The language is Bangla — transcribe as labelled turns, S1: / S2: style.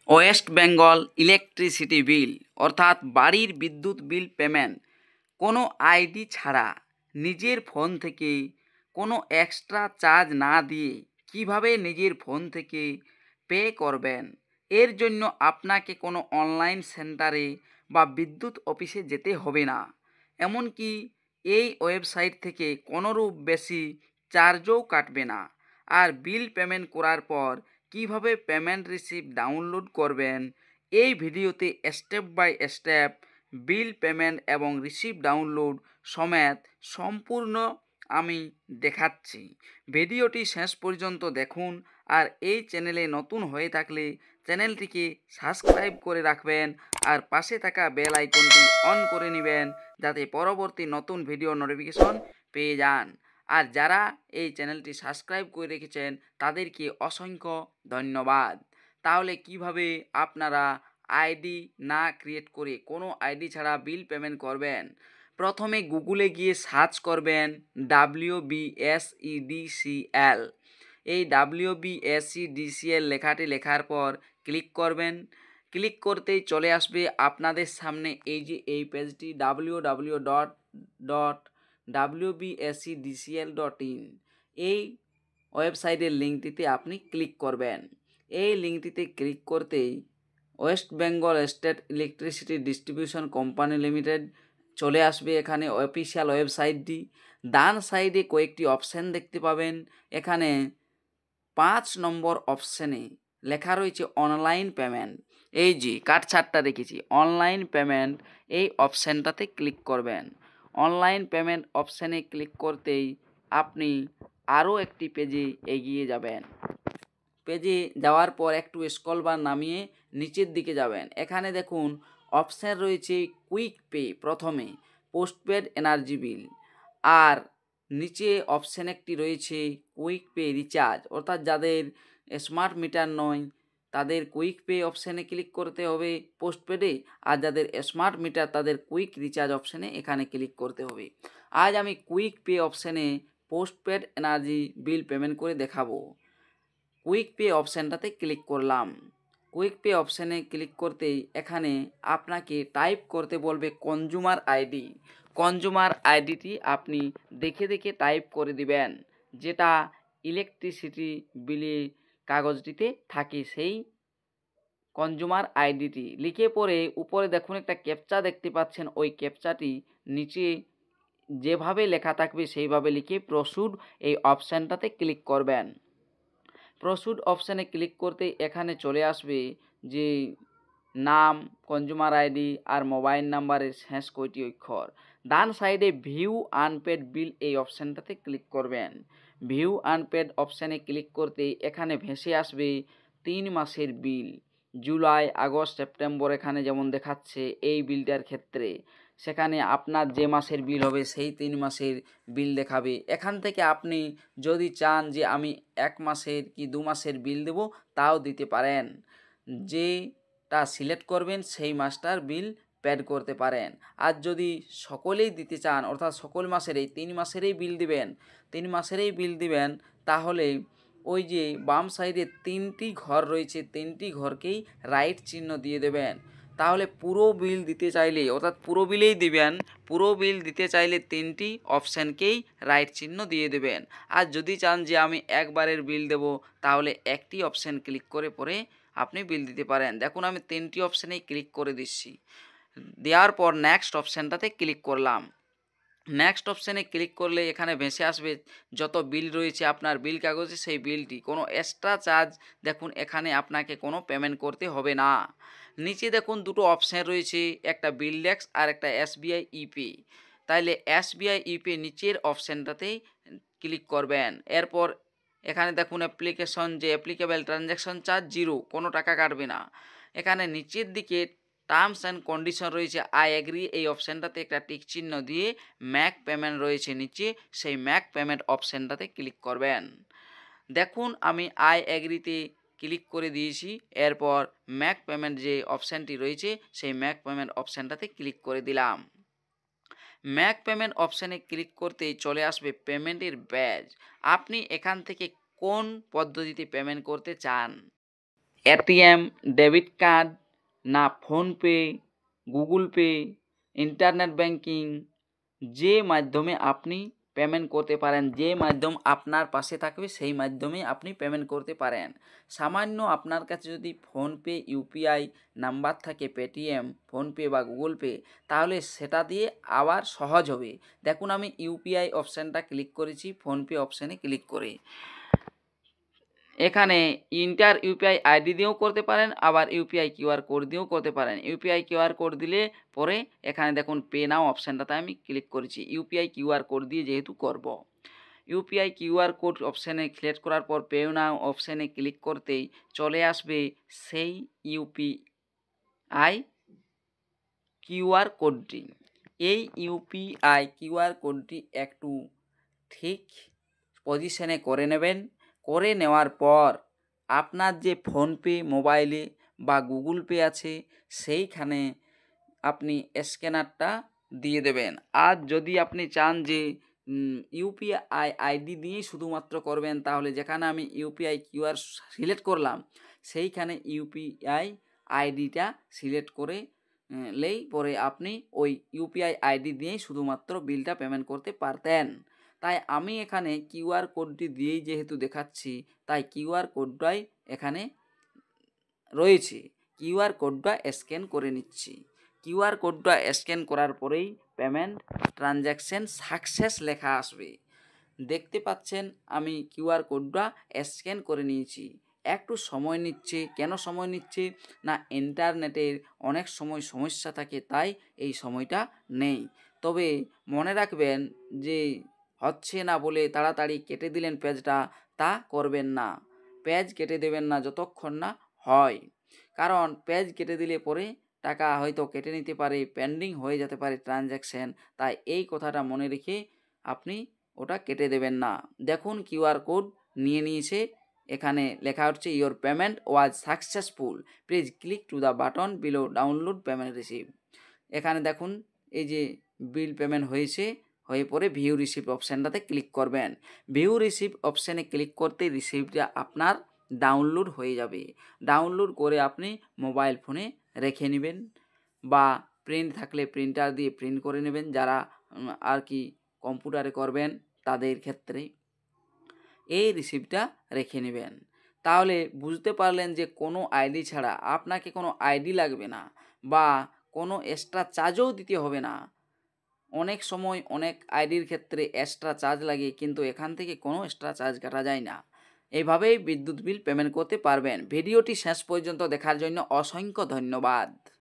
S1: ওয়েস্ট বেঙ্গল ইলেকট্রিসিটি বিল অর্থাৎ বাড়ির বিদ্যুৎ বিল পেমেন্ট কোনো আইডি ছাড়া নিজের ফোন থেকে কোনো এক্সট্রা চার্জ না দিয়ে কিভাবে নিজের ফোন থেকে পে করবেন। এর জন্য আপনাকে কোনো অনলাইন সেন্টারে বা বিদ্যুৎ অফিসে যেতে হবে না। এমনকি এই ওয়েবসাইট থেকে কোনোরূপ বেশি চার্জও কাটবে না। আর বিল পেমেন্ট করার পর কিভাবে পেমেন্ট রিসিপ্ট ডাউনলোড করবেন এই ভিডিওতে step by step bill payment এবং রিসিপ্ট ডাউনলোড সমেত সম্পূর্ণ আমি দেখাচ্ছি। ভিডিওটি শেষ পর্যন্ত দেখুন আর এই চ্যানেলে নতুন হয়ে থাকলে চ্যানেলটিকে সাবস্ক্রাইব করে রাখবেন আর পাশে থাকা বেল আইকনটি অন করে নেবেন যাতে পরবর্তী নতুন ভিডিও নোটিফিকেশন পেয়ে যান। আর যারা এই চ্যানেলটি সাবস্ক্রাইব করে রেখেছেন তাদেরকে অসংখ্য ধন্যবাদ। তাহলে কিভাবে আপনারা আইডি না ক্রিয়েট করে কোনো আইডি ছাড়া বিল পেমেন্ট করবেন? প্রথমে গুগলে গিয়ে সার্চ করবেন WBSEDCL। এই WBSEDCL লেখাটি লেখার পর ক্লিক করবেন। ক্লিক করতেই চলে আসবে আপনাদের সামনে এই পেজটি www.wbsedcl.in। এই ওয়েবসাইটের লিঙ্কটিতে আপনি ক্লিক করবেন। এই লিঙ্কটিতে ক্লিক করতেই West Bengal state electricity distribution company limited চলে আসবে। এখানে অফিসিয়াল ওয়েবসাইটটি ডান সাইডে কয়েকটি অপশান দেখতে পাবেন। এখানে 5 নম্বর অপশানে লেখা রয়েছে অনলাইন পেমেন্ট। এই যে কাটছাঁটটা রেখেছি অনলাইন পেমেন্ট, এই অপশানটাতে ক্লিক করবেন। অনলাইন পেমেন্ট অপশানে ক্লিক করতেই আপনি আরও একটি পেজে এগিয়ে যাবেন। পেজে যাওয়ার পর একটু স্ক্রল বার নামিয়ে নিচের দিকে যাবেন। এখানে দেখুন অপশান রয়েছে কুইক পে প্রথমে, পোস্টপেড এনার্জি বিল, আর নিচে অপশান একটি রয়েছে কুইক পে রিচার্জ, অর্থাৎ যাদের স্মার্ট মিটার নয় তাদের কুইক পে অপশানে ক্লিক করতে হবে পোস্টপেডে, আর যাদের স্মার্ট মিটার তাদের কুইক রিচার্জ অপশানে এখানে ক্লিক করতে হবে। আজ আমি কুইক পে অপশানে পোস্টপেড এনার্জি বিল পেমেন্ট করে দেখাবো। কুইক পে অপশানটাতে ক্লিক করলাম। কুইক পে অপশানে ক্লিক করতেই এখানে আপনাকে টাইপ করতে বলবে কনজিউমার আইডি। কনজিউমার আইডিটি আপনি দেখে দেখে টাইপ করে দিবেন, যেটা ইলেকট্রিসিটি বিলে কাগজটিতে থাকে সেই কনজিউমার আইডিটি লিখে পরে উপরে দেখুন একটা ক্যাপচা দেখতে পাচ্ছেন, ওই ক্যাপচাটি নিচে যেভাবে লেখা থাকবে সেইভাবে লিখে প্রসিড এই অপশানটাতে ক্লিক করবেন। প্রসিড অপশানে ক্লিক করতে এখানে চলে আসবে যে নাম, কনজিউমার আইডি আর মোবাইল নাম্বারের শেষ কয়টি অক্ষর। ডান সাইডে ভিউ আনপেড বিল এই অপশানটাতে ক্লিক করবেন। ভিউ আনপেড অপশানে ক্লিক করতে এখানে ভেসে আসবে 3 মাসের বিল, জুলাই, আগস্ট, সেপ্টেম্বর এখানে যেমন দেখাচ্ছে এই বিলটার ক্ষেত্রে, সেখানে আপনার যে মাসের বিল হবে সেই 3 মাসের বিল দেখাবে। এখান থেকে আপনি যদি চান যে আমি 1 মাসের কি 2 মাসের বিল দেব তাও দিতে পারেন। যেটা সিলেক্ট করবেন সেই মাসটার বিল পেড করতে পারেন। আর যদি সকলেই দিতে চান অর্থাৎ সকল মাসেরই 3 মাসেরই বিল দিবেন, 3 মাসেরই বিল দিবেন, তাহলে ওই যে বাম সাইডে 3টি ঘর রয়েছে 3টি ঘরকেই রাইট চিহ্ন দিয়ে দেবেন। তাহলে পুরো বিল দিতে চাইলে অর্থাৎ পুরো বিলেই দিবেন, পুরো বিল দিতে চাইলে 3টি অপশানকেই রাইট চিহ্ন দিয়ে দেবেন। আর যদি চান যে আমি একবারের বিল দেব তাহলে একটি অপশান ক্লিক করে পরে আপনি বিল দিতে পারেন। দেখুন আমি 3টি অপশানেই ক্লিক করে দিচ্ছি। দেওয়ার পর নেক্সট অপশানটাতে ক্লিক করলাম। নেক্সট অপশানে ক্লিক করলে এখানে ভেসে আসবে যত বিল রয়েছে আপনার বিল কাগজে সেই বিলটি, কোনো এক্সট্রা চার্জ দেখুন এখানে আপনাকে কোনো পেমেন্ট করতে হবে না। নিচে দেখুন দুটো অপশান রয়েছে, একটা বিল ডেস্ক আর একটা SBI ইপে। তাইলে SBI ইপে নিচের অপশানটাতেই ক্লিক করবেন। এরপর এখানে দেখুন অ্যাপ্লিকেশন যে অ্যাপ্লিকেবল ট্রানজ্যাকশন চার্জ 0, কোনো টাকা কাটবে না। এখানে নিচের দিকে টার্মস অ্যান্ড কন্ডিশন রয়েছে আই এগ্রি, এই অপশানটাতে একটা টিক চিহ্ন দিয়ে ম্যাক পেমেন্ট রয়েছে নিচে, সেই ম্যাক পেমেন্ট অপশানটাতে ক্লিক করবেন। দেখুন আমি আই এগ্রিতে ক্লিক করে দিয়েছি। এরপর ম্যাক পেমেন্ট যে অপশানটি রয়েছে সেই ম্যাক পেমেন্ট অপশানটাতে ক্লিক করে দিলাম। ম্যাক পেমেন্ট অপশানে ক্লিক করতেই চলে আসবে পেমেন্টের ব্যাজ। আপনি এখান থেকে কোন পদ্ধতিতে পেমেন্ট করতে চান। এটিএম, ডেবিট কার্ড, না PhonePe, Google pay, internet banking, যে মাধ্যমে আপনি পেমেন্ট করতে পারেন, যে মাধ্যম আপনার পাশে থাকবে সেই মাধ্যমে আপনি পেমেন্ট করতে পারেন। সামান্য আপনার কাছে যদি ফোনপে, ইউপিআই নাম্বার থাকে, পেটিএম, ফোনপে বা গুগল পে, তাহলে সেটা দিয়ে আবার সহজ হবে। দেখুন আমি ইউপিআই অপশানটা ক্লিক করেছি, ফোনপে অপশানে ক্লিক করে এখানে ইন্টার ইউপিআই আইডি দিয়েও করতে পারেন, আবার ইউপিআই কিউআর কোড দিয়েও করতে পারেন। ইউপিআই কিউআর কোড দিলে পরে এখানে দেখুন পে নাও অপশানটাতে আমি ক্লিক করেছি, ইউপিআই কিউআর কোড দিয়ে যেহেতু করব। ইউপিআই কিউআর কোড অপশানে সিলেক্ট করার পর পে নাও অপশানে ক্লিক করতেই চলে আসবে সেই ইউপিআই কিউআর কোডটি। এই ইউপিআই কিউআর কোডটি একটু ঠিক পজিশনে করে নেবেন। করে নেওয়ার পর আপনার যে ফোনপে মোবাইলে বা গুগল পে আছে সেইখানে আপনি স্ক্যানারটা দিয়ে দেবেন। আর যদি আপনি চান যে ইউপিআই আইডি দিয়েই শুধুমাত্র করবেন, তাহলে যেখানে আমি ইউপিআই কিউআর সিলেক্ট করলাম সেইখানে ইউপিআই আইডিটা সিলেক্ট করে লেই পরে আপনি ওই ইউপিআই আইডি দিয়েই শুধুমাত্র বিলটা পেমেন্ট করতে পারতেন। তাই আমি এখানে কিউআর কোডটি দিয়েই যেহেতু দেখাচ্ছি, তাই কিউআর কোডটাই এখানে রয়েছে, কিউআর কোডটা স্ক্যান করে নিচ্ছি। কিউআর কোডটা স্ক্যান করার পরেই পেমেন্ট ট্রানজ্যাকশান সাকসেস লেখা আসবে। দেখতে পাচ্ছেন আমি কিউআর কোডটা স্ক্যান করে নিয়েছি। একটু সময় নিচ্ছে, কেন সময় নিচ্ছে না ইন্টারনেটের অনেক সময় সমস্যা থাকে, তাই এই সময়টা নেই। তবে মনে রাখবেন যে হচ্ছে না বলে তাড়াতাড়ি কেটে দিলেন পেজটা, তা করবেন না। পেজ কেটে দেবেন না যতক্ষণ না হয়, কারণ পেজ কেটে দিলে পরে টাকা হয়তো কেটে নিতে পারে, পেন্ডিং হয়ে যেতে পারে ট্রানজ্যাকশান। তাই এই কথাটা মনে রেখে আপনি ওটা কেটে দেবেন না। দেখুন কিউআর কোড নিয়ে নিয়েছে, এখানে লেখা হচ্ছে your payment was successful, please click to the button below download payment receive. এখানে দেখুন এই যে বিল পেমেন্ট হয়েছে, হয়ে পরে ভিউ রিসিপ্ট অপশানটাতে ক্লিক করবেন। ভিউ রিসিপ্ট অপশানে ক্লিক করতে রিসিপ্টটা আপনার ডাউনলোড হয়ে যাবে। ডাউনলোড করে আপনি মোবাইল ফোনে রেখে নেবেন, বা প্রিন্ট থাকলে প্রিন্টার দিয়ে প্রিন্ট করে নেবেন, যারা আর কি কম্পিউটারে করবেন তাদের ক্ষেত্রে এই রিসিপ্টটা রেখে নেবেন। তাহলে বুঝতে পারলেন যে কোনো আইডি ছাড়া আপনাকে কোনো আইডি লাগবে না, বা কোনো এক্সট্রা চার্জও দিতে হবে না। অনেক সময় অনেক আইডির ক্ষেত্রে এক্সট্রা চার্জ লাগে, কিন্তু এখান থেকে কোনো এক্সট্রা চার্জ কাটা যায় না। এইভাবেই বিদ্যুৎ বিল পেমেন্ট করতে পারবেন। ভিডিওটি শেষ পর্যন্ত দেখার জন্য অসংখ্য ধন্যবাদ।